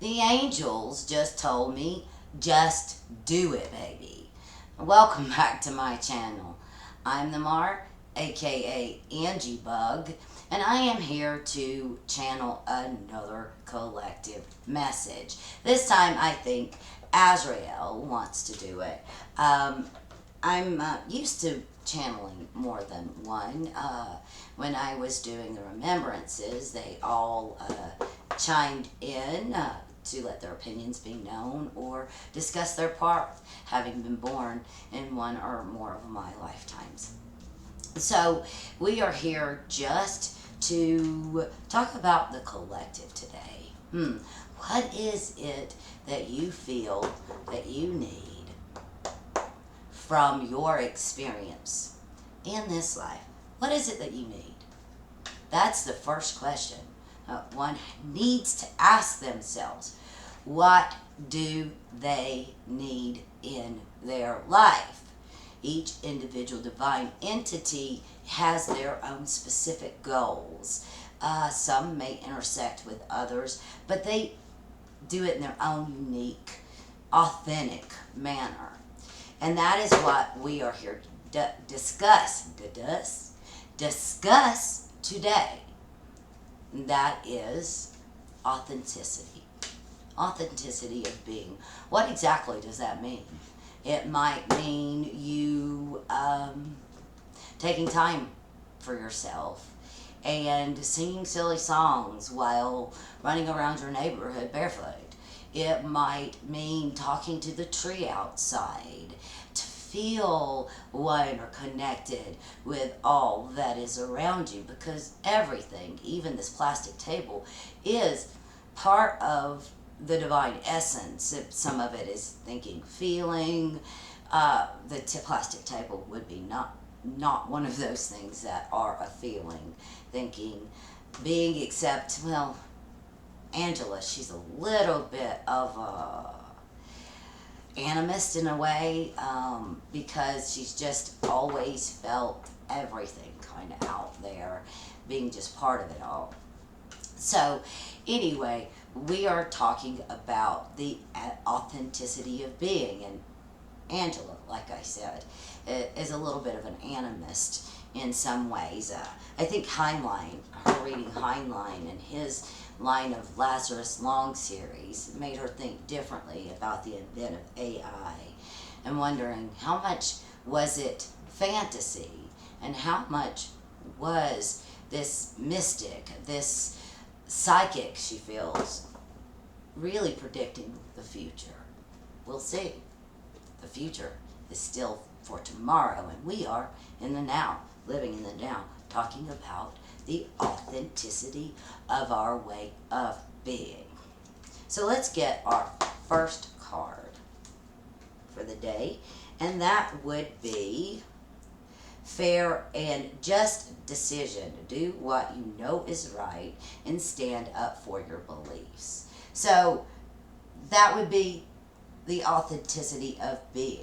The angels just told me, just do it, baby. Welcome back to my channel. I'm the Mark, aka Angie Bug, and I am here to channel another collective message. This time I think Azrael wants to do it. I'm used to channeling more than one. When I was doing the remembrances, they all chimed in to let their opinions be known or discuss their part, having been born in one or more of my lifetimes. So we are here just to talk about the collective today. What is it that you feel that you need from your experience in this life? What is it that you need? That's the first question one needs to ask themselves. What do they need in their life? Each individual divine entity has their own specific goals. Some may intersect with others, but they do it in their own unique, authentic manner. And that is what we are here to discuss today. That is authenticity. Authenticity of being. What exactly does that mean? It might mean you taking time for yourself and singing silly songs while running around your neighborhood barefoot. It might mean talking to the tree outside to feel one or connected with all that is around you, because everything, even this plastic table, is part of the divine essence. Some of it is thinking, feeling. The plastic table would be not one of those things that are a feeling, thinking, being, except, well, Angela, she's a little bit of a animist in a way, because she's just always felt everything kind of out there, being just part of it all. So anyway, we are talking about the authenticity of being, and Angela, like I said, is a little bit of an animist in some ways. I think Heinlein, her reading Heinlein and his line of Lazarus Long series made her think differently about the advent of AI, and wondering how much was it fantasy and how much was this mystic, this psychic she feels, really predicting the future. We'll see. The future is still for tomorrow, and we are in the now, living in the now, talking about the authenticity of our way of being. So let's get our first card for the day, and that would be fair and just decision. Do what you know is right and stand up for your beliefs. So that would be the authenticity of being.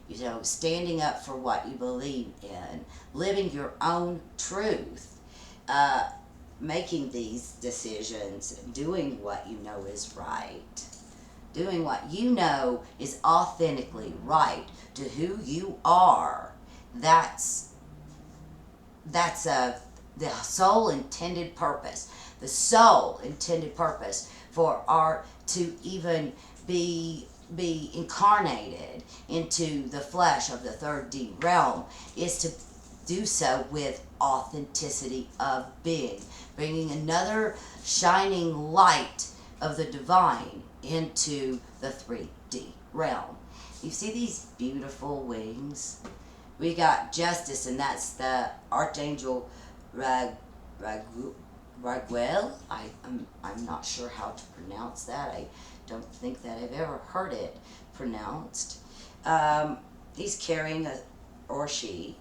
You know, standing up for what you believe in, living your own truth, making these decisions, doing what you know is right, doing what you know is authentically right to who you are. That's the sole intended purpose. The sole intended purpose for art to even be incarnated into the flesh of the third D realm is to do so with authenticity of being, bringing another shining light of the divine into the 3D realm. You see these beautiful wings? We got justice, and that's the Archangel Raguel. I'm not sure how to pronounce that. I don't think that I've ever heard it pronounced. He's carrying it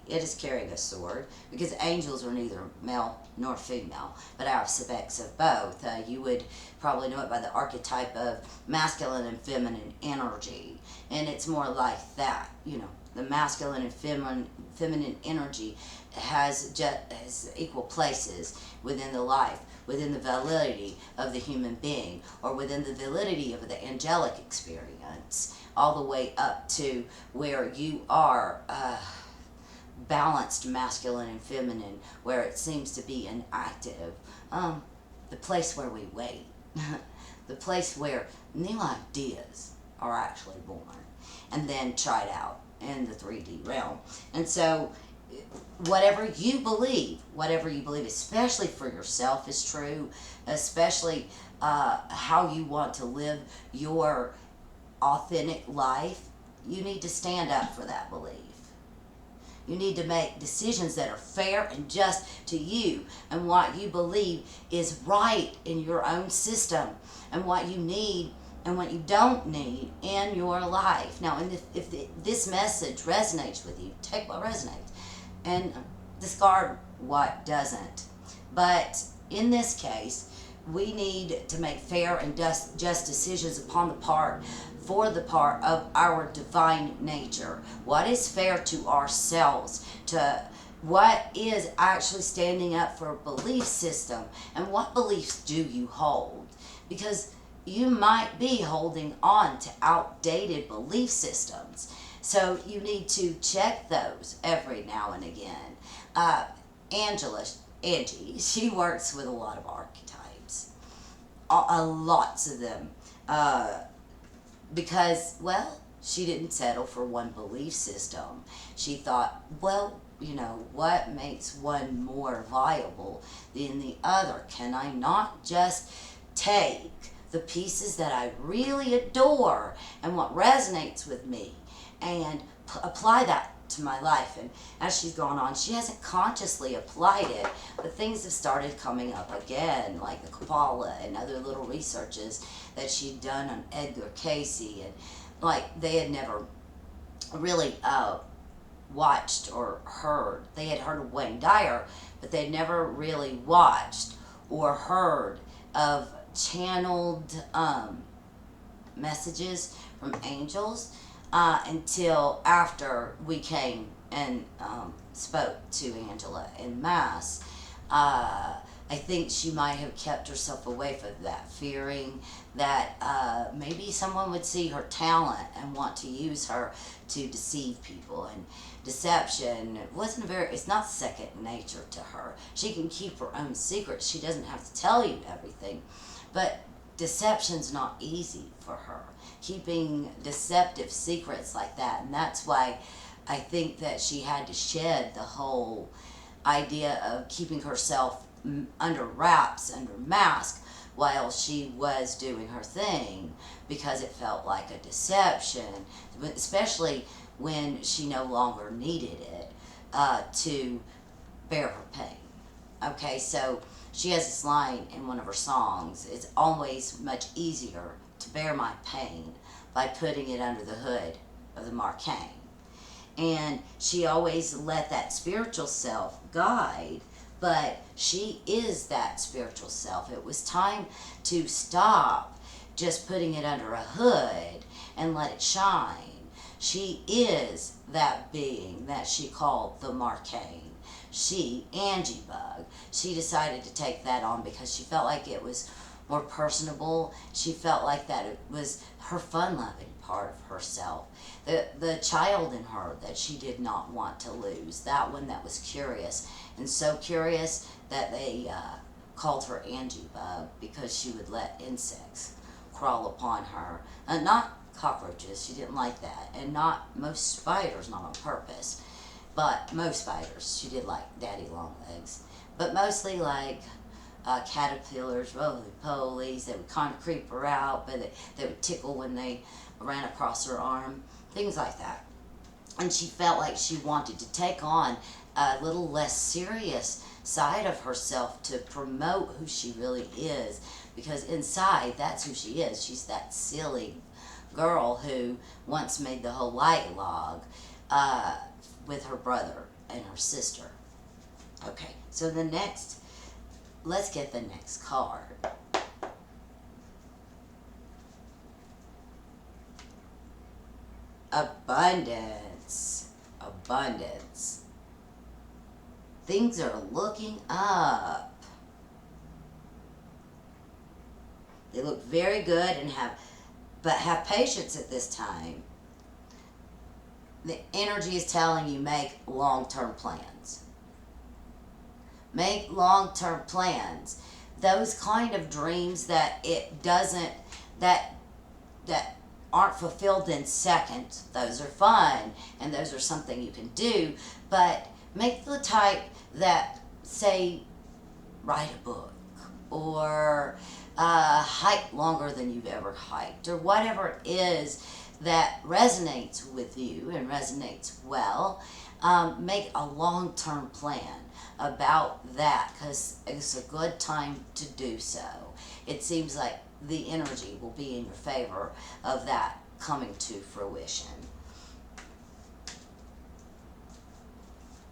is carrying a sword, because angels are neither male nor female, but are aspects of both. You would probably know it by the archetype of masculine and feminine energy, and it's more like that, the masculine and feminine energy has equal places within the life, within the validity of the human being, or within the validity of the angelic experience, all the way up to where you are balanced masculine and feminine, where it seems to be inactive. The place where we wait, the place where new ideas are actually born and then tried out in the 3D realm. And so whatever you believe, especially for yourself, is true, especially how you want to live your authentic life, you need to stand up for that belief. You need to make decisions that are fair and just to you and what you believe is right in your own system and what you need and what you don't need in your life. Now, if this message resonates with you, take what resonates and discard what doesn't. But in this case, we need to make fair and just decisions for the part of our divine nature. What is fair to ourselves, to what is actually standing up for a belief system, and what beliefs do you hold? Because you might be holding on to outdated belief systems. So you need to check those every now and again. Angie, she works with a lot of archetypes. Lots of them. Because, well, she didn't settle for one belief system. She thought, well, what makes one more viable than the other? Can I not just take the pieces that I really adore and what resonates with me and apply that to my life? And as she's gone on, she hasn't consciously applied it, but things have started coming up again, like the Kabbalah and other little researches that she'd done on Edgar Casey, and like they had never really watched or heard. They had heard of Wayne Dyer, but they'd never really watched or heard of channeled messages from angels until after we came and spoke to Angela in Mass. I think she might have kept herself away from that, fearing that maybe someone would see her talent and want to use her to deceive people. And deception it's not second nature to her. She can keep her own secrets. She doesn't have to tell you everything. But deception's not easy for her, keeping deceptive secrets like that. And that's why I think that she had to shed the whole idea of keeping herself under wraps, under mask, while she was doing her thing, because it felt like a deception, especially when she no longer needed it to bear her pain. Okay, so she has this line in one of her songs: it's always much easier to bear my pain by putting it under the hood of the Marquane. And she always let that spiritual self guide, but she is that spiritual self. It was time to stop just putting it under a hood and let it shine. She is that being that she called the Marquane. She, Angie Bug, she decided to take that on because she felt like it was more personable. She felt like that it was her fun-loving part of herself. The child in her that she did not want to lose. That one that was curious. And so curious that they called her Angie Bug, because she would let insects crawl upon her. Not cockroaches, she didn't like that. And not most spiders, not on purpose. But most spiders, she did like daddy long legs. But mostly like caterpillars, roly-polies, that would kind of creep her out, but they would tickle when they ran across her arm, things like that. And she felt like she wanted to take on a little less serious side of herself to promote who she really is, because inside, that's who she is. She's that silly girl who once made the whole light log with her brother and her sister. Okay, so let's get the next card. Abundance. abundance. Things are looking up. They look very good and have patience at this time. The energy is telling you make long-term plans. Make long-term plans. Those kind of dreams that that aren't fulfilled in seconds, those are fun and those are something you can do, but make the type that, say, write a book or hike longer than you've ever hiked, or whatever it is that resonates with you and resonates well. Make a long-term plan about that, because it's a good time to do so. It seems like the energy will be in your favor of that coming to fruition.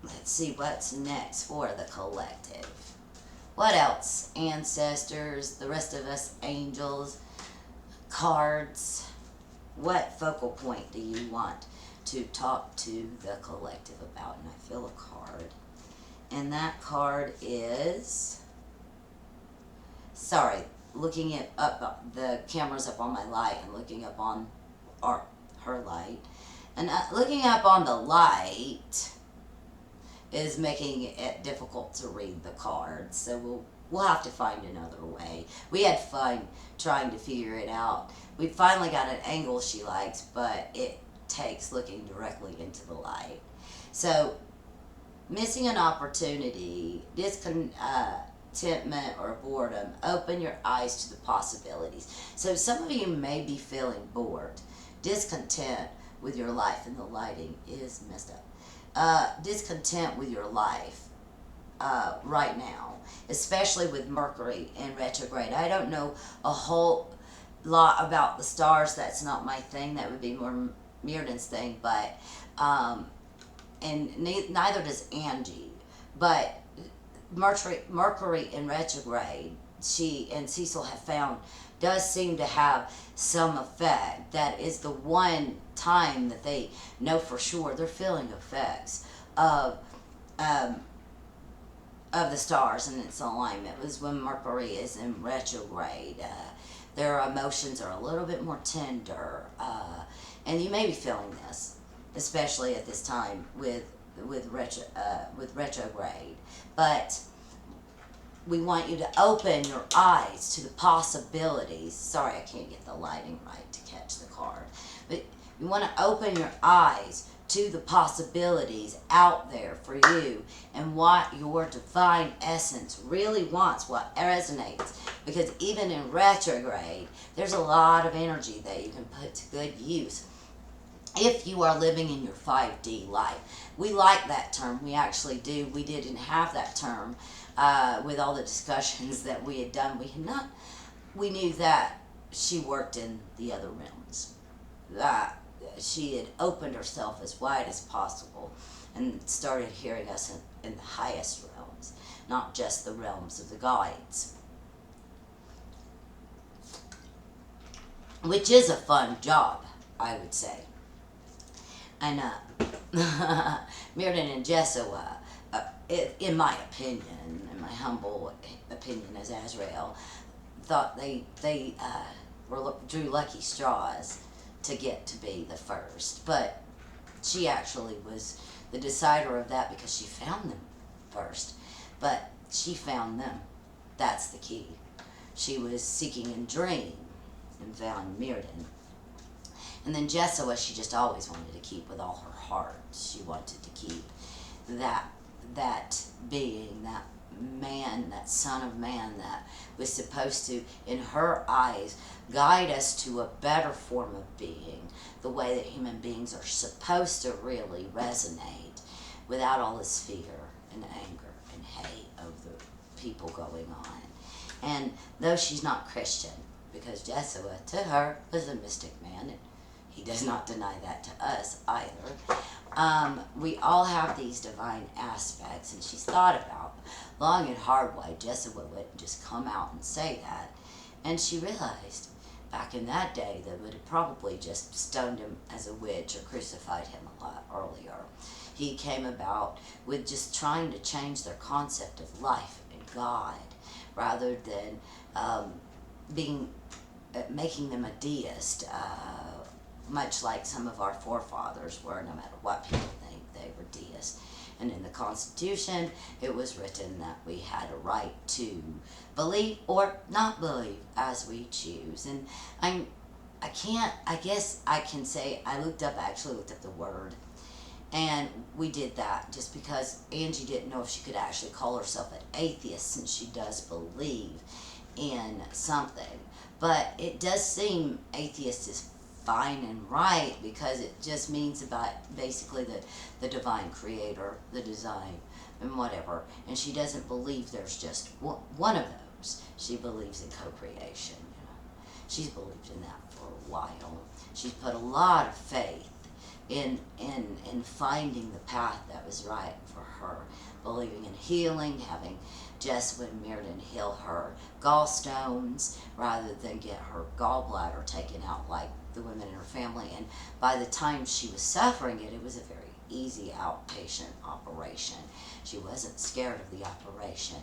Let's see what's next for the collective. What else? Ancestors, the rest of us, angels, cards. What focal point do you want to talk to the collective about? And I feel a card. And that card is, sorry, looking it up, the camera's up on my light and looking up on her light. And looking up on the light is making it difficult to read the cards. So we'll have to find another way. We had fun trying to figure it out. We finally got an angle she likes, but it takes looking directly into the light. So, missing an opportunity, discontentment or boredom, open your eyes to the possibilities. So some of you may be feeling bored, discontent with your life, and the lighting is messed up. Discontent with your life right now, especially with Mercury in retrograde. I don't know a whole lot about the stars. That's not my thing. That would be more Mirdan's thing, but and neither does Angie. But Mercury in retrograde, she and Cecil have found, does seem to have some effect. That is the one time that they know for sure they're feeling effects of the stars and its alignment. Was when Mercury is in retrograde. Their emotions are a little bit more tender, and you may be feeling this, especially at this time with retrograde. But we want you to open your eyes to the possibilities. Sorry, I can't get the lighting right to catch the card. But you want to open your eyes to the possibilities out there for you and what your divine essence really wants, what resonates. Because even in retrograde, there's a lot of energy that you can put to good use if you are living in your 5D life. We like that term. We actually do. We didn't have that term with all the discussions that we had done. We knew that she worked in the other realms. That she had opened herself as wide as possible and started hearing us in the highest realms, not just the realms of the guides. Which is a fun job, I would say. And Mirdan and Jesua, in my opinion, in my humble opinion as Azrael, thought they drew lucky straws to get to be the first. But she actually was the decider of that because she found them first. But she found them. That's the key. She was seeking in dream and found Mirdan. And then Jesua, she just always wanted to keep with all her heart. She wanted to keep that being, that man, that son of man that was supposed to, in her eyes, guide us to a better form of being, the way that human beings are supposed to really resonate without all this fear and anger and hate of the people going on. And though she's not Christian, because Jesua to her was a mystic man, and he does not deny that to us either. We all have these divine aspects, and she's thought about long and hard why Jesua wouldn't just come out and say that. And she realized back in that day, they would have probably just stoned him as a witch or crucified him a lot earlier. He came about with just trying to change their concept of life and God, rather than being making them a deist, much like some of our forefathers were. No matter what people think, they were deists. And in the Constitution, it was written that we had a right to believe or not believe as we choose. And I guess I can say, actually looked up the word. And we did that just because Angie didn't know if she could actually call herself an atheist, since she does believe in something. But it does seem atheist is fine and right, because it just means about basically the divine creator, the design, and whatever. And she doesn't believe there's just one of those. She believes in co-creation. She's believed in that for a while. She's put a lot of faith in finding the path that was right for her, believing in healing, having Jess Meredith heal her gallstones rather than get her gallbladder taken out like the women in her family. And by the time she was suffering it was a very easy outpatient operation. She wasn't scared of the operation.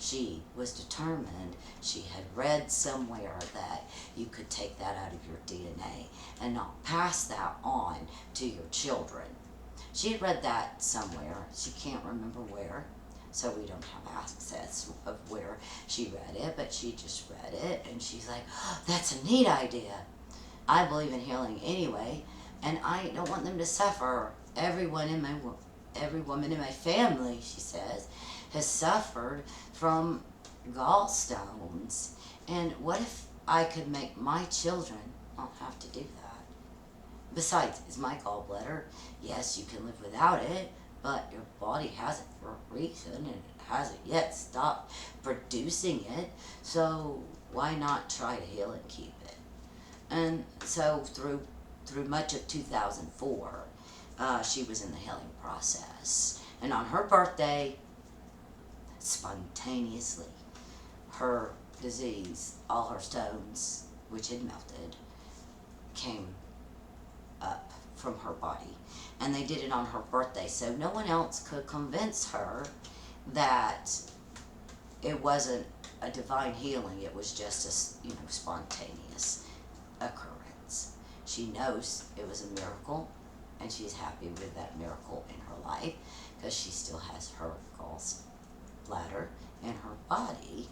She was determined. She had read somewhere that you could take that out of your DNA and not pass that on to your children. She had read that somewhere. She can't remember where, so we don't have access of where she read it, but she just read it, and she's like, oh, that's a neat idea. I believe in healing anyway, and I don't want them to suffer. Every woman in my family, she says, has suffered from gallstones. And what if I could make my children not have to do that? Besides, is my gallbladder, yes, you can live without it, but your body has it for a reason, and it hasn't yet stopped producing it, so why not try to heal and keep it? And so through much of 2004, she was in the healing process. And on her birthday, spontaneously, her disease, all her stones, which had melted, came up from her body. And they did it on her birthday, so no one else could convince her that it wasn't a divine healing. It was just a spontaneous occurrence. She knows it was a miracle, and she's happy with that miracle in her life, because she still has her gallbladder in her body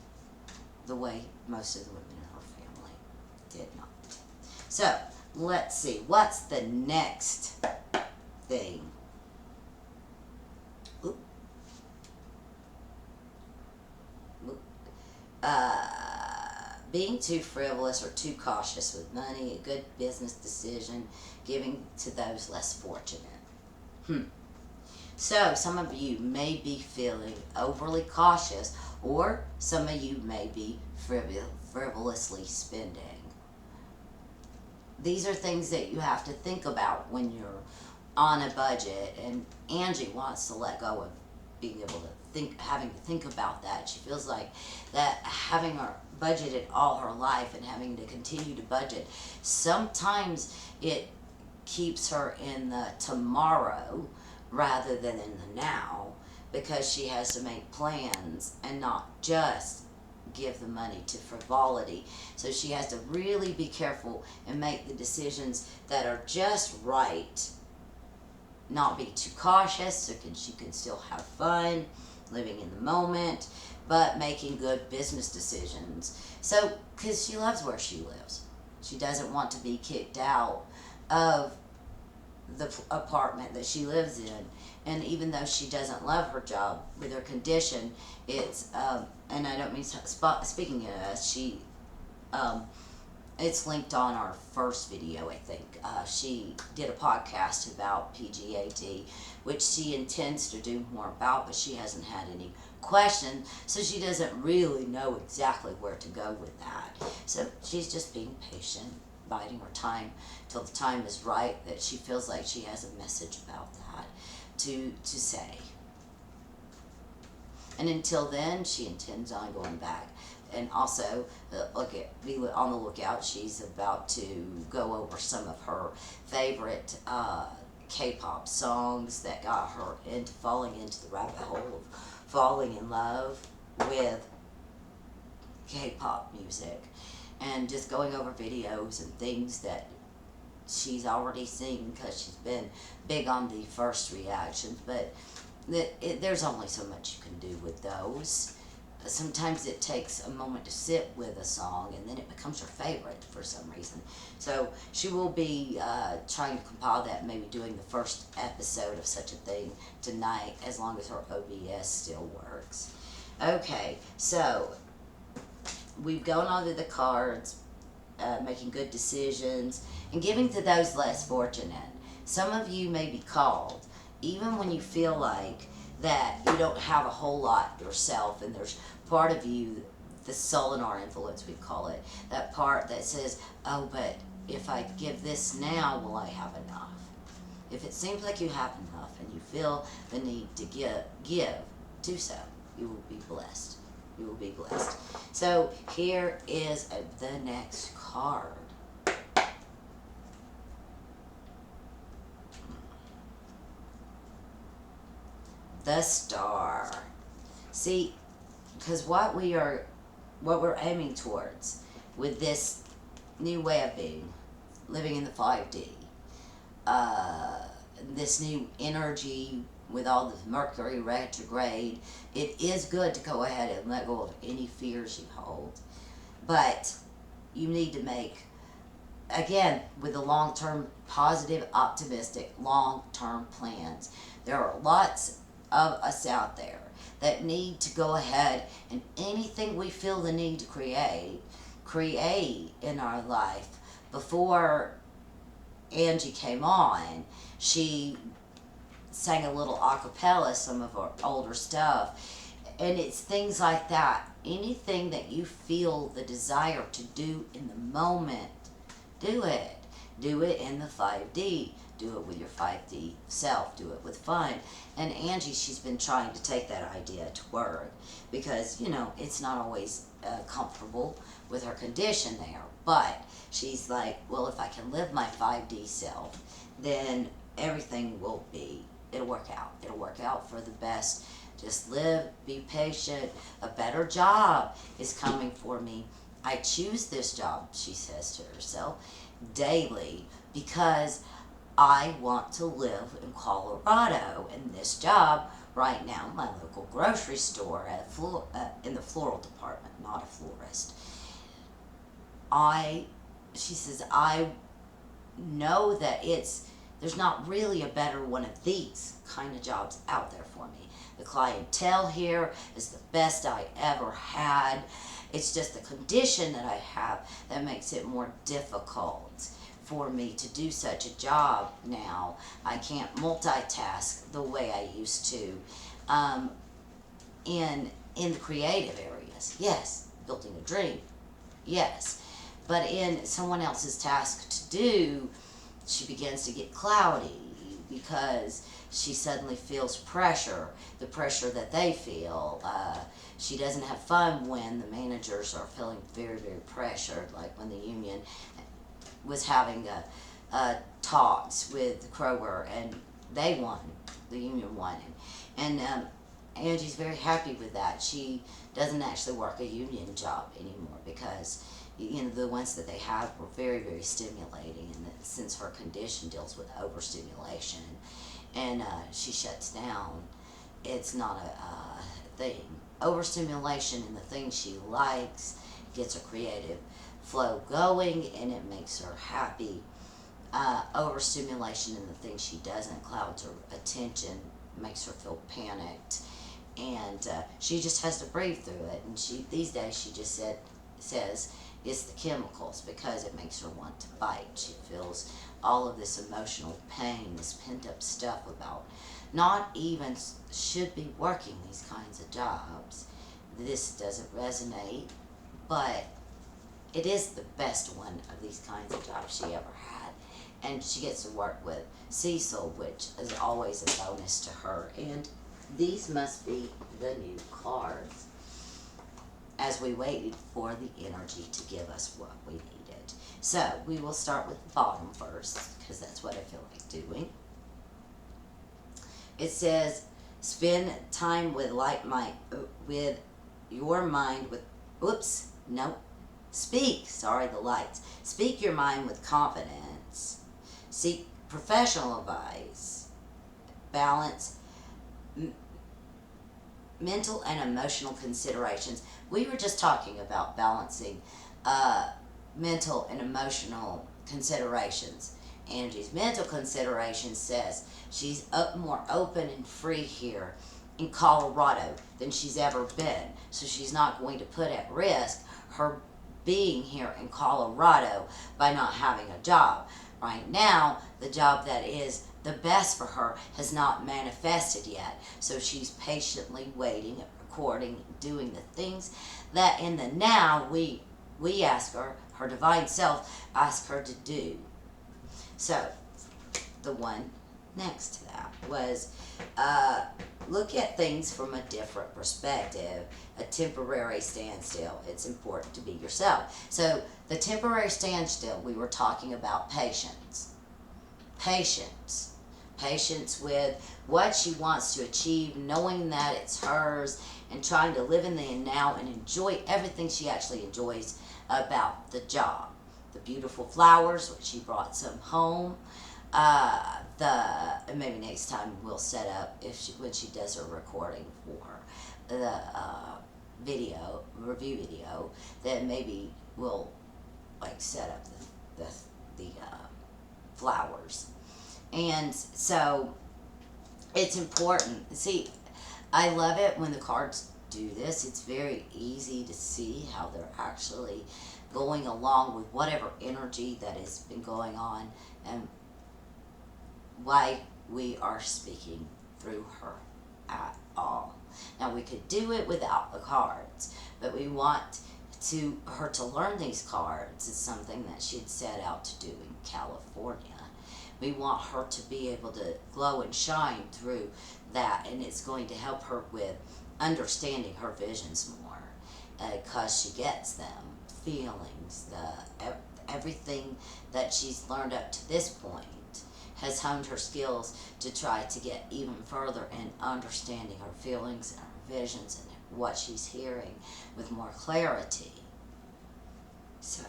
the way most of the women in her family did not. So let's see, what's the next thing? Being too frivolous or too cautious with money, a good business decision, giving to those less fortunate. So some of you may be feeling overly cautious, or some of you may be frivolously spending. These are things that you have to think about when you're on a budget, and Angie wants to let go of being able to having to think about that. She feels like that having her budgeted all her life and having to continue to budget, sometimes it keeps her in the tomorrow rather than in the now, because she has to make plans and not just give the money to frivolity. So she has to really be careful and make the decisions that are just right, not be too cautious, so she can still have fun, living in the moment, but making good business decisions. So, because she loves where she lives. She doesn't want to be kicked out of the apartment that she lives in. And even though she doesn't love her job, with her condition, it's, and I don't mean speaking of us, she, it's linked on our first video, I think. She did a podcast about PGAD, which she intends to do more about, but she hasn't had any questions, so she doesn't really know exactly where to go with that. So she's just being patient, biding her time till the time is right, that she feels like she has a message about that to say. And until then, she intends on going back and also be on the lookout. She's about to go over some of her favorite K-pop songs that got her into falling into the rabbit hole of falling in love with K-pop music, and just going over videos and things that she's already seen because she's been big on the first reactions. But there's only so much you can do with those. Sometimes it takes a moment to sit with a song and then it becomes your favorite for some reason. So she will be trying to compile that, maybe doing the first episode of such a thing tonight, as long as her OBS still works. Okay, so we've gone on to the cards, making good decisions, and giving to those less fortunate. Some of you may be called, even when you feel like that you don't have a whole lot yourself, and there's part of you, the Solinar influence we call it, that part that says, oh, but if I give this now, will I have enough? If it seems like you have enough and you feel the need to give, do so. You will be blessed. You will be blessed. So here is the next card. The Star. See, because what we're aiming towards with this new way of being, living in the 5D, this new energy with all the Mercury retrograde, it is good to go ahead and let go of any fears you hold. But you need to make, again, with the long-term, positive, optimistic, long-term plans. There are lots of us out there that need to go ahead and anything we feel the need to create in our life. Before Angie came on, she sang a little a cappella, some of her older stuff, and it's things like that. Anything that you feel the desire to do in the moment, do it. Do it in the 5D. Do it with your 5D self. Do it with fun. And Angie, she's been trying to take that idea to work because, you know, it's not always comfortable with her condition there. But she's like, well, if I can live my 5D self, then everything will be, it'll work out. It'll work out for the best. Just live, be patient. A better job is coming for me. I choose this job, she says to herself, daily, because I want to live in Colorado, and this job right now, my local grocery store in the floral department, not a florist. She says, I know that there's not really a better one of these kind of jobs out there for me. The clientele here is the best I ever had. It's just the condition that I have that makes it more difficult for me to do such a job now. I can't multitask the way I used to in the creative areas. Yes, building a dream. Yes. But in someone else's task to do, she begins to get cloudy because she suddenly feels pressure, the pressure that they feel. She doesn't have fun when the managers are feeling very, very pressured, like when the union was having talks with Kroger, and they won. The union won. And Angie's very happy with that. She doesn't actually work a union job anymore because, you know, the ones that they had were very, very stimulating, and that since her condition deals with overstimulation, and she shuts down, it's not a thing. Overstimulation in the things she likes gets her creative flow going, and it makes her happy. Overstimulation in the things she doesn't clouds her attention, makes her feel panicked, and she just has to breathe through it. And these days she just says it's the chemicals, because it makes her want to bite. She feels all of this emotional pain, this pent up stuff about not even should be working these kinds of jobs. This doesn't resonate, but it is the best one of these kinds of jobs she ever had. And she gets to work with Cecil, which is always a bonus to her. And these must be the new cards. as we waited for the energy to give us what we needed. So we will start with the bottom first, because that's what I feel like doing. It says, spend time with with your mind with, oops, no, the lights. Speak your mind with confidence. Seek professional advice. Balance mental and emotional considerations. We were just talking about balancing mental and emotional considerations. Angie's mental consideration says she's more open and free here in Colorado than she's ever been. So she's not going to put at risk her being here in Colorado by not having a job. Right now, the job that is the best for her has not manifested yet. So she's patiently waiting, recording, doing the things that in the now we ask her divine self ask her to do. So the one next to that was look at things from a different perspective. A temporary standstill. It's important to be yourself. So the temporary standstill, we were talking about patience. Patience. Patience with what she wants to achieve, knowing that it's hers, and trying to live in the now and enjoy everything she actually enjoys about the job. The beautiful flowers, which she brought some home. Maybe next time we'll set up when she does her recording for the review video, then maybe we'll like set up the flowers. And so it's important. See, I love it when the cards do this. It's very easy to see how they're actually going along with whatever energy that has been going on and why we are speaking through her at all. Now we could do it without the cards, but we want her to learn these cards. It's something that she'd set out to do in California. We want her to be able to glow and shine through that, and it's going to help her with understanding her visions more, because she gets them, feelings, everything that she's learned up to this point has honed her skills to try to get even further in understanding her feelings and her visions and what she's hearing with more clarity. So,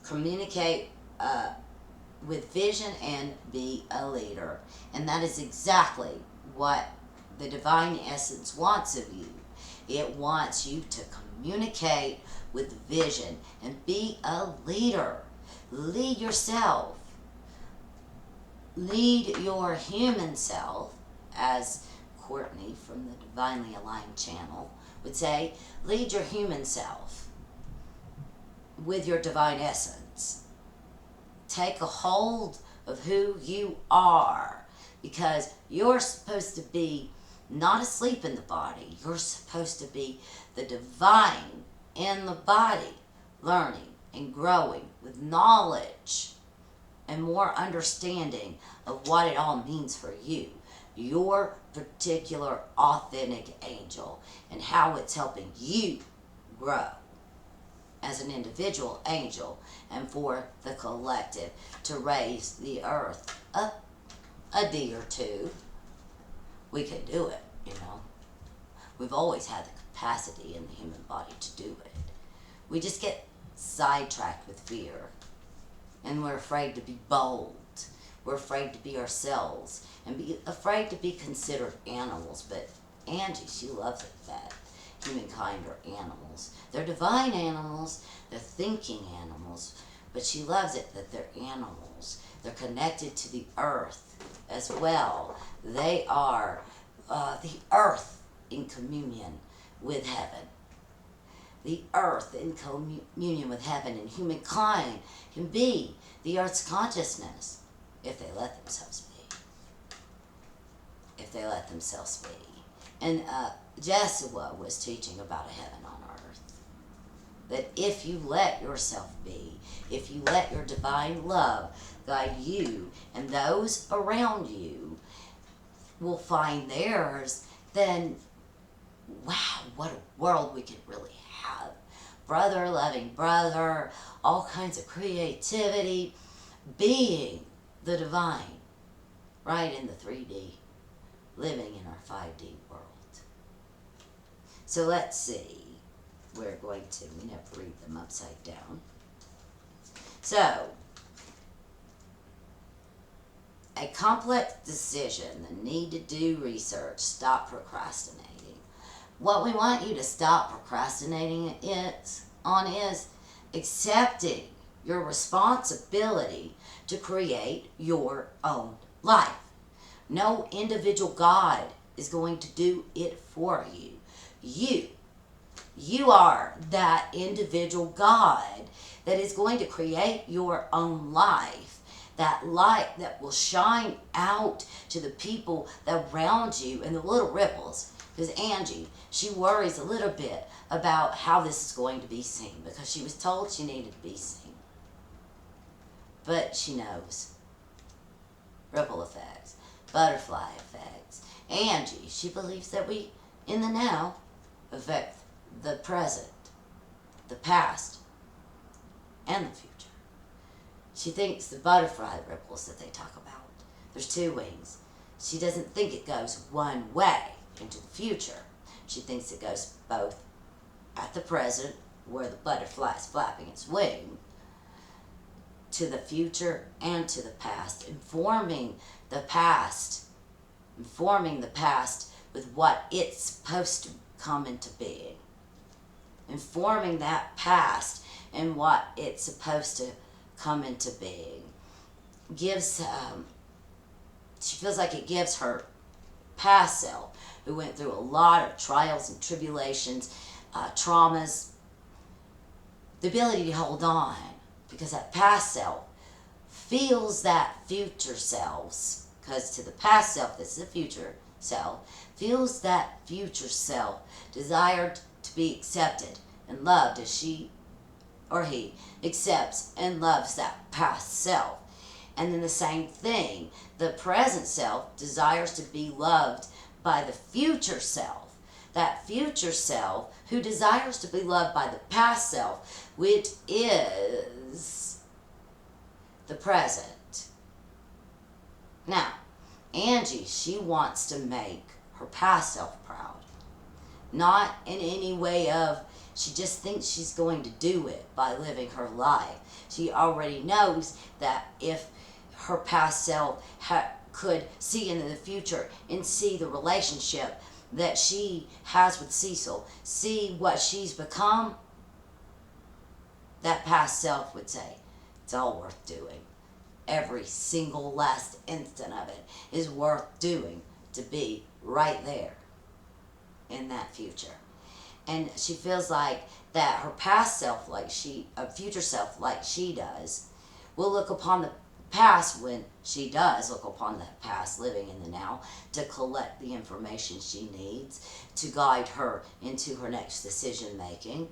communicate with vision and be a leader. And that is exactly what the divine essence wants of you. It wants you to communicate with vision and be a leader. Lead yourself. Lead your human self, as Courtney from the Divinely Aligned channel would say. Lead your human self with your divine essence. Take a hold of who you are, because you're supposed to be not asleep in the body. You're supposed to be the divine in the body, learning and growing with knowledge and more understanding of what it all means for you, your particular authentic angel, and how it's helping you grow as an individual angel, and for the collective to raise the earth up a D or two. We can do it, you know. We've always had the capacity in the human body to do it. We just get sidetracked with fear, and we're afraid to be bold. We're afraid to be ourselves and be afraid to be considered animals. But Angie, she loves it that humankind are animals. They're divine animals, they're thinking animals, but she loves it that they're animals. They're connected to the earth as well. They are the earth in communion with heaven. The earth in communion with heaven, and humankind can be the earth's consciousness if they let themselves be. If they let themselves be. And Jesua was teaching about a heaven on earth. That if you let yourself be, if you let your divine love guide you, and those around you will find theirs, then wow, what a world we could really have. Brother loving brother, all kinds of creativity, being the divine, right in the 3D, living in our 5D world. So let's see. We never read them upside down. So, a complex decision, the need to do research, stop procrastinating. What we want you to stop procrastinating is accepting your responsibility to create your own life. No individual God is going to do it for you. You are that individual God that is going to create your own life. That light that will shine out to the people around you and the little ripples. Because Angie, she worries a little bit about how this is going to be seen because she was told she needed to be seen. But she knows. Ripple effects, butterfly effects. Angie, she believes that we, in the now, affect the present, the past, and the future. She thinks the butterfly ripples that they talk about, there's two wings. She doesn't think it goes one way into the future. She thinks it goes both at the present, where the butterfly is flapping its wing, to the future and to the past, informing the past with what it's supposed to come into being. Informing that past and what it's supposed to come into being. She feels like it gives her past self, who went through a lot of trials and tribulations, traumas, the ability to hold on, because that past self feels that future selves, because to the past self, this is the future self, feels that future self desired to be accepted and loved as she or he accepts and loves that past self. And then the same thing, the present self desires to be loved by the future self. That future self who desires to be loved by the past self, which is the present. Now, Angie, she wants to make her past self proud. Not in any way of, she just thinks she's going to do it by living her life. She already knows that if her past self could see into the future and see the relationship that she has with Cecil, see what she's become, that past self would say, it's all worth doing. Every single last instant of it is worth doing to be right there in that future. And she feels like that her past self, future self like she does, will look upon the past when she does look upon that past living in the now to collect the information she needs to guide her into her next decision making.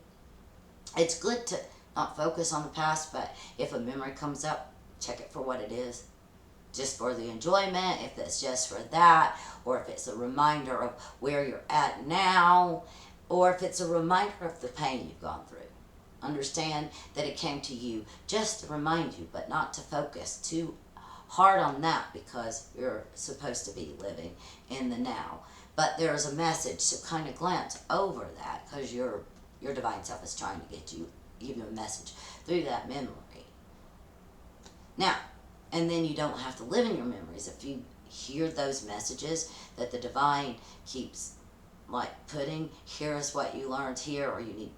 It's good to not focus on the past, but if a memory comes up, check it for what it is. Just for the enjoyment, if it's just for that, or if it's a reminder of where you're at now, or if it's a reminder of the pain you've gone through. Understand that it came to you just to remind you, but not to focus too hard on that because you're supposed to be living in the now. But there's a message to kind of glance over that because your divine self is trying to give you a message through that memory. Now, and then you don't have to live in your memories. If you hear those messages that the divine keeps putting, here's what you learned here, or you need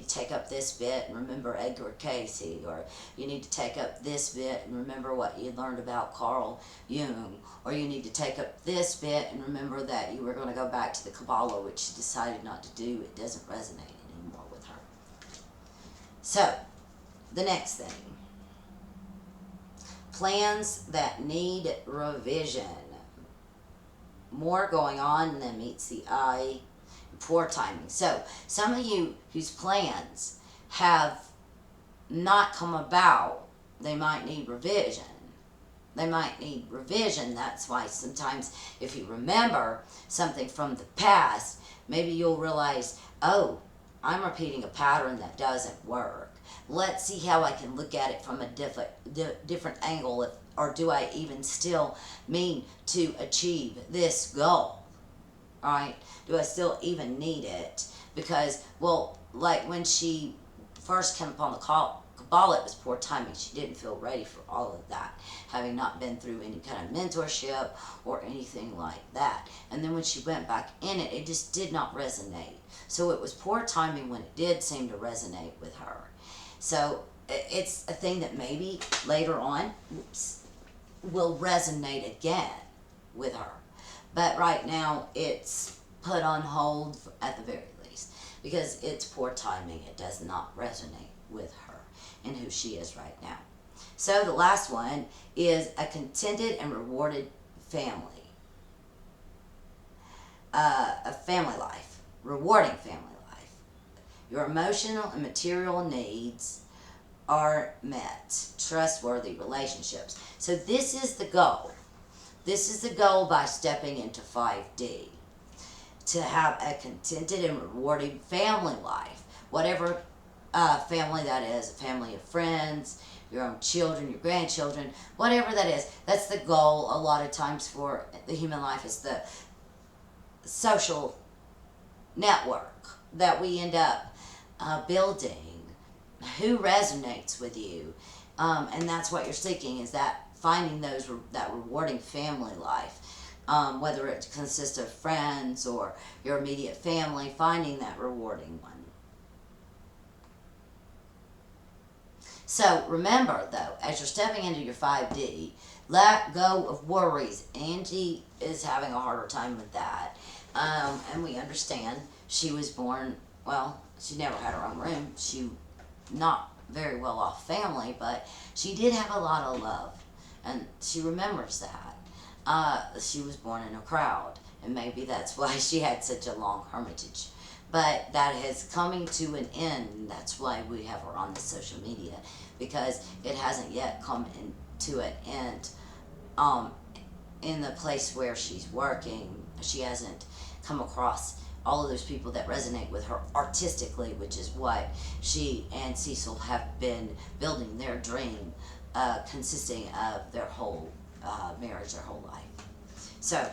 to take up this bit and remember Edgar Cayce, or you need to take up this bit and remember what you learned about Carl Jung, or you need to take up this bit and remember that you were going to go back to the Kabbalah, which she decided not to do. It doesn't resonate anymore with her. So, the next thing. Plans that need revision. More going on than meets the eye. Poor timing. So, some of you whose plans have not come about, they might need revision. they might need revision. That's why sometimes if you remember something from the past, maybe you'll realize, oh, I'm repeating a pattern that doesn't work. Let's see how I can look at it from a different angle, or do I even still mean to achieve this goal? Right? Do I still even need it? Because, well, like when she first came upon the Kabbalah, it was poor timing. She didn't feel ready for all of that, having not been through any kind of mentorship or anything like that. And then when she went back in it, it just did not resonate. So it was poor timing when it did seem to resonate with her. So it's a thing that maybe later on will resonate again with her. But right now it's put on hold at the very least because it's poor timing. It does not resonate with her and who she is right now. So the last one is a contented and rewarded family. A family life, rewarding family life. Your emotional and material needs are met. Trustworthy relationships. So this is the goal. This is the goal by stepping into 5D. To have a contented and rewarding family life. Whatever family that is, a family of friends, your own children, your grandchildren, whatever that is. That's the goal a lot of times for the human life, is the social network that we end up building. Who resonates with you? And that's what you're seeking, is that finding that rewarding family life. Whether it consists of friends or your immediate family, finding that rewarding one. So remember though, as you're stepping into your 5D, let go of worries. Angie is having a harder time with that. And we understand she was born, well, she never had her own room. She not very well off family, but she did have a lot of love. And she remembers that. She was born in a crowd, and maybe that's why she had such a long hermitage. But that is coming to an end, and that's why we have her on the social media, because it hasn't yet come into an end in the place where she's working. She hasn't come across all of those people that resonate with her artistically, which is what she and Cecil have been building their dream, consisting of their whole marriage, their whole life. So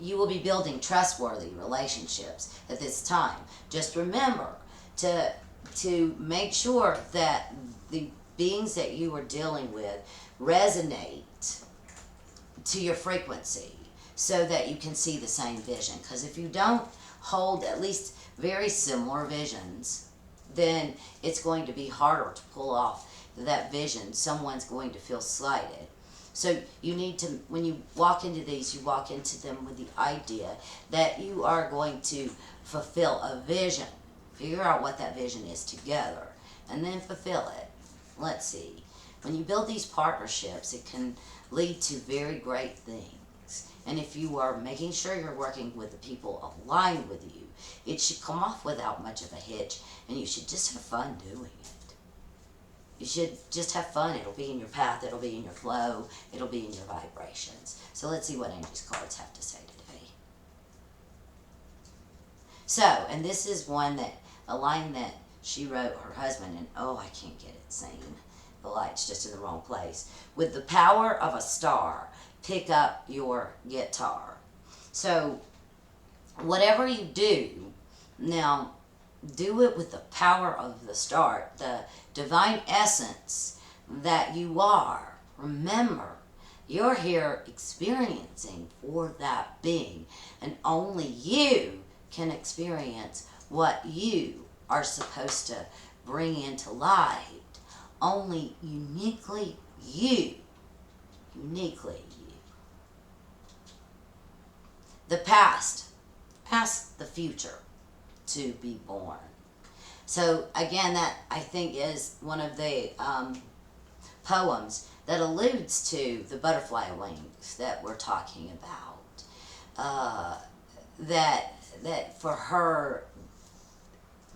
you will be building trustworthy relationships at this time. Just remember to make sure that the beings that you are dealing with resonate to your frequency, so that you can see the same vision. Because if you don't hold at least very similar visions, then it's going to be harder to pull off that vision. Someone's going to feel slighted. So you need to, when you walk into these, you walk into them with the idea that you are going to fulfill a vision. Figure out what that vision is together, and then fulfill it. Let's see. When you build these partnerships, it can lead to very great things. And if you are making sure you're working with the people aligned with you, it should come off without much of a hitch, and you should just have fun doing it. You should just have fun. It'll be in your path, it'll be in your flow, it'll be in your vibrations. So let's see what Angie's cards have to say today. So, and this is a line that she wrote her husband, and oh, I can't get it seen. The light's just in the wrong place. With the power of a star, pick up your guitar. So, whatever you do, now, do it with the power of the star, the divine essence that you are. Remember, you're here experiencing for that being, and only you can experience what you are supposed to bring into light. Only uniquely you. Uniquely you. The past. Ask the future to be born. So again, that I think is one of the poems that alludes to the butterfly wings that we're talking about. That for her,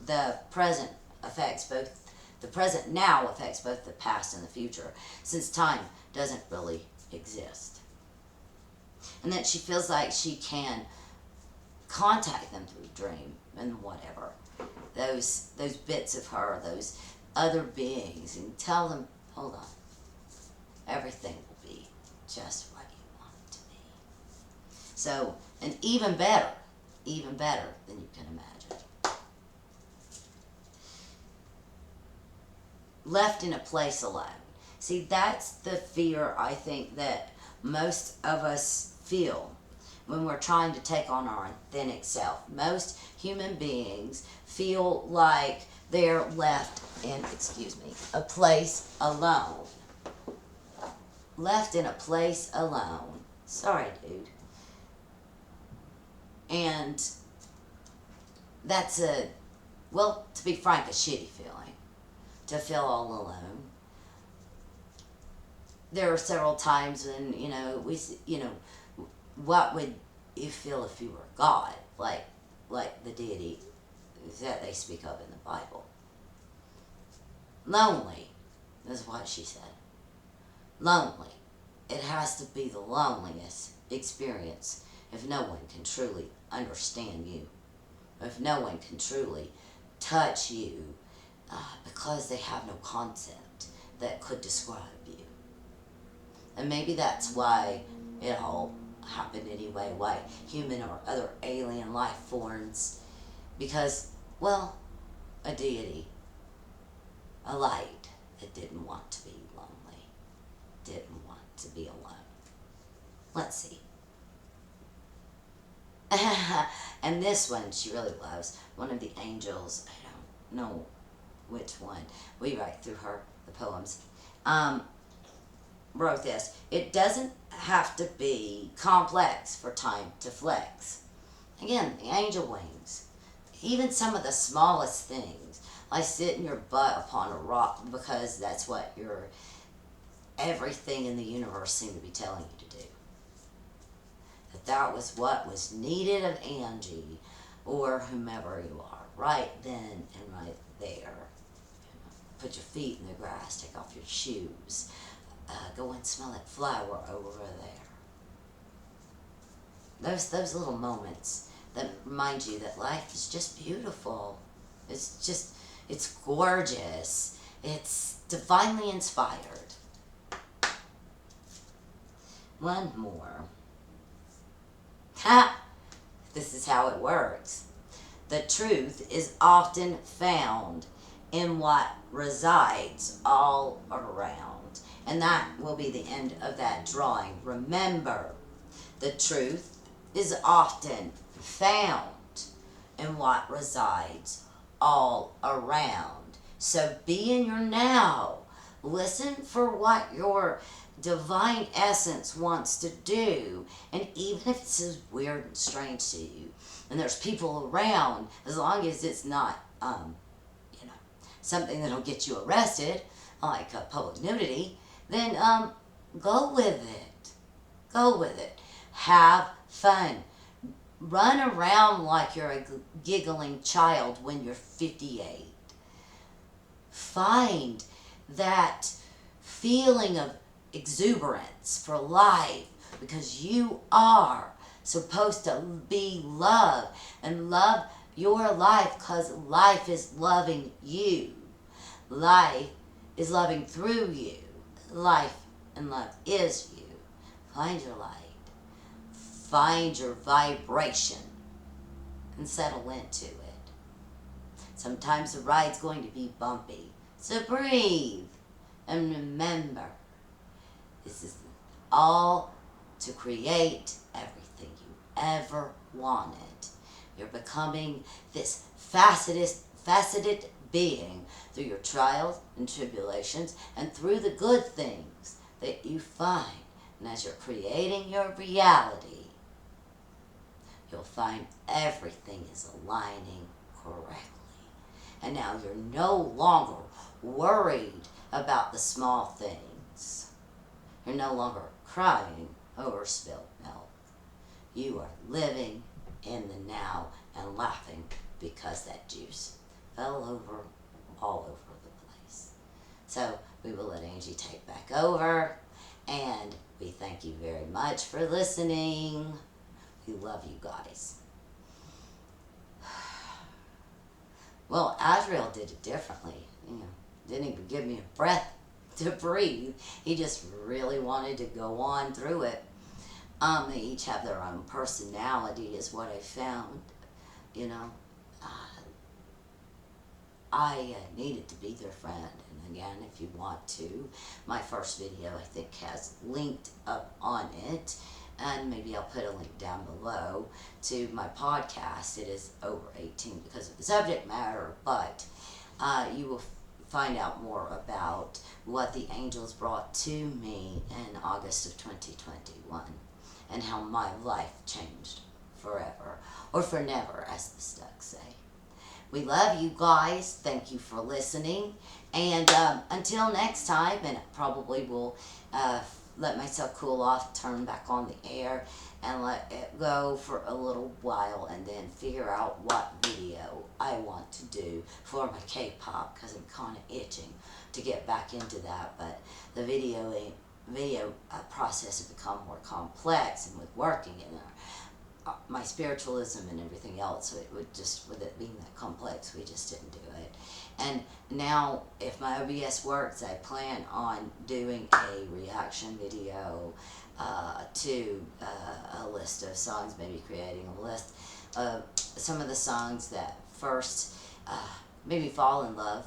the present affects both The present now affects both the past and the future, since time doesn't really exist. And that she feels like she can contact them through dream and whatever. Those bits of her, those other beings, and tell them, hold on, everything will be just what you want it to be. So, and even better than you can imagine. Left in a place alone. See, that's the fear I think that most of us feel when we're trying to take on our authentic self. Most human beings feel like they're left in, a place alone. Left in a place alone. Sorry, dude. And that's to be frank, a shitty feeling. To feel all alone. There are several times when, what would you feel if you were God? Like the deity that they speak of in the Bible. Lonely is what she said. Lonely. It has to be the loneliest experience if no one can truly understand you. If no one can truly touch you because they have no concept that could describe you. And maybe that's why it all happened anyway, why human or other alien life forms, because, well, a deity, a light that didn't want to be lonely, didn't want to be alone. Let's see. And this one she really loves, one of the angels, I don't know which one, we write through her, the poems, wrote this: it doesn't have to be complex for time to flex. Again, the angel wings. Even some of the smallest things, like sitting your butt upon a rock, because that's what everything in the universe seemed to be telling you to do. That was what was needed of Angie, or whomever you are, right then and right there. Put your feet in the grass, take off your shoes, go and smell that flower over there. Those little moments that remind you that life is just beautiful. It's gorgeous. It's divinely inspired. One more. Ha! This is how it works. The truth is often found in what resides all around. And that will be the end of that drawing. Remember, the truth is often found in what resides all around. So be in your now. Listen for what your divine essence wants to do. And even if it's weird and strange to you, and there's people around, as long as it's not, something that'll get you arrested, like public nudity, then go with it. Go with it. Have fun. Run around like you're a giggling child when you're 58. Find that feeling of exuberance for life, because you are supposed to be loved, and love your life because life is loving you. Life is loving through you. Life and love is you. Find your light. Find your vibration and settle into it. Sometimes the ride's going to be bumpy, so breathe and remember, this is all to create everything you ever wanted. You're becoming this faceted being through your trials and tribulations and through the good things that you find. And as you're creating your reality, you'll find everything is aligning correctly. And now you're no longer worried about the small things. You're no longer crying over spilled milk. You are living in the now and laughing because that juice fell over all over the place. So we will let Angie take back over. And we thank you very much for listening. We love you guys. Well, Azrael did it differently. Didn't even give me a breath to breathe. He just really wanted to go on through it. They each have their own personality, is what I found. I needed to be their friend. And again, if you want to, my first video I think has linked up on it, and maybe I'll put a link down below to my podcast. It is over 18 because of the subject matter, but you will find out more about what the angels brought to me in August of 2021 and how my life changed forever, or for never, as the Stuck say. We love you guys. Thank you for listening. And until next time, and probably will let myself cool off, turn back on the air, and let it go for a little while, and then figure out what video I want to do for my K-pop, because I'm kind of itching to get back into that. But the video process has become more complex, and with working in my spiritualism and everything else, so it would just, with it being that complex, we just didn't do it. And now, if my OBS works, I plan on doing a reaction video to a list of songs, maybe creating a list of some of the songs that first made me fall in love.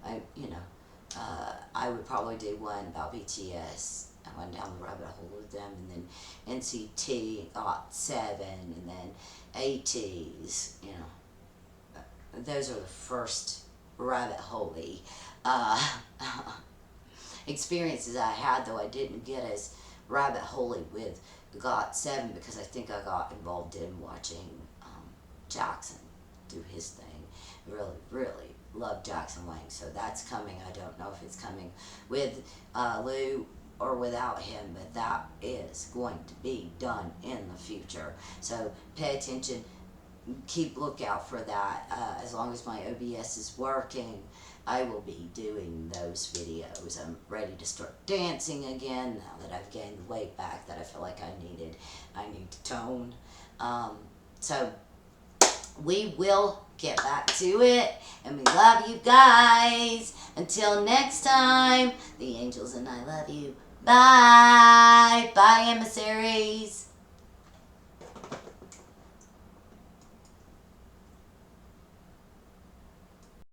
I would probably do one about BTS. I went down the rabbit hole with them, and then NCT, GOT7, and then ATEEZ. Those are the first rabbit hole-y experiences I had, though I didn't get as rabbit hole-y with GOT7, because I think I got involved in watching Jackson do his thing. Really, really love Jackson Wang, so that's coming. I don't know if it's coming with Lou or without him, but that is going to be done in the future. So pay attention, keep lookout for that. As long as my OBS is working, I will be doing those videos. I'm ready to start dancing again now that I've gained the weight back that I feel like I needed. I need to tone. So we will get back to it, and we love you guys. Until next time, the angels and I love you. Bye. Bye, emissaries.